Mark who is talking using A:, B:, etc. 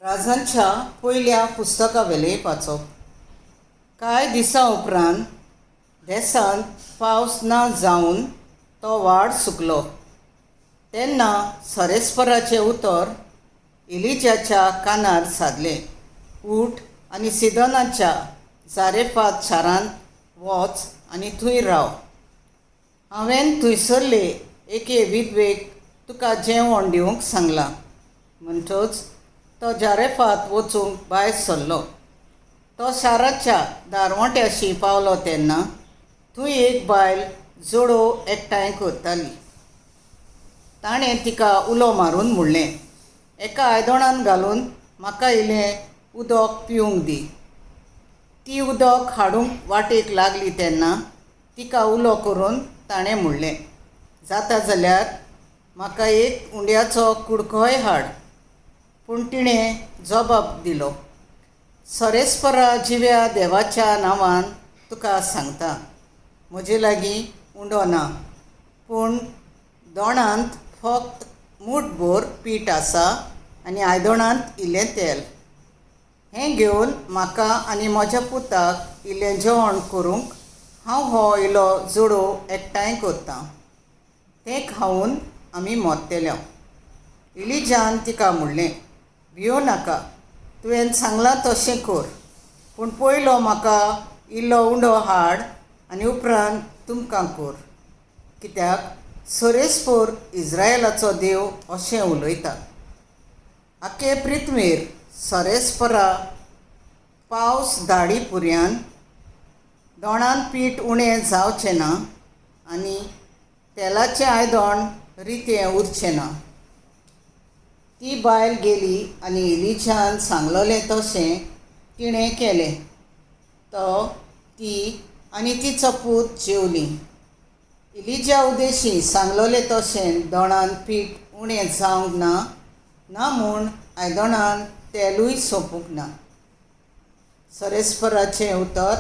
A: राजांच्या पयल्या पुस्तकावेले वाचप. कांय दिसां उपरांत देसांत पावस ना जावन तो वाड सुकलो. तेन्ना सरेस्पराचें उतर इलिजाच्या कानार सादलें, उठ आनी सिदोनाच्या जारेफात शारांत वच आनी थंय राव. हांवें थंयसरले एके विधवेक तुका जेवण दिवंक सांगलां. म्हणटच तो जारेफात वचूंक भायर सरलो. तो शाराच्या दारवट्याशी पावलो तेन्ना थंय एक बायल जोडो एकठांय करताली. ताणें तिका उलो मारून म्हणलें, एका आयदोणांत घालून म्हाका इल्लें उदक पिवंक दी. ती उदक हाडूंक वाटेक लागली तेन्ना तिका उलो करून ताणें म्हणलें, जाता जाल्यार म्हाका एक उंड्याचो कुडकोय हाड. पूण तिणें जबाब दिलो, सरेस्परा जिव्या देवाच्या नांवान तुका सांगता, म्हजे लागीं उंडो ना, पूण दोणांत फकत मूठभर पीठ आसा आनी आयदोणांत इल्लें तेल. हें घेवन म्हाका आनी म्हज्या पुताक इल्लें जेवण करूंक हांव हो इलो जोडो एकठांय करतां. तें खावन आमी मोडटल्यो. इलिजान तिका म्हणलें, भियो नाका, तुवें सांगलां तशें कर, पूण पयलो म्हाका इल्लो उंडो हाड आनी उपरांत तुमकां कर. कित्याक सरेस्पर इस्रायेलाचो देव अशें उलयता, आखे पृथ्वीर सरेस्परा पावस धाडी पर्यंत दोणांत पीठ उणें जावचें ना आनी तेलाचें आयदोण रितें उरचें ना. ती बायल गेली आनी इलिजान सांगलोलें तशें तिणें केलें. तो, ती आनी तिचो पूत जेवलीं. इलिजा उदेशी सांगलोलें तशें दोणांत पीठ उणें जावंक ना म्हूण आयदोणांत तेलूय सोंपूंक ना. सरेस्पराचें उतर,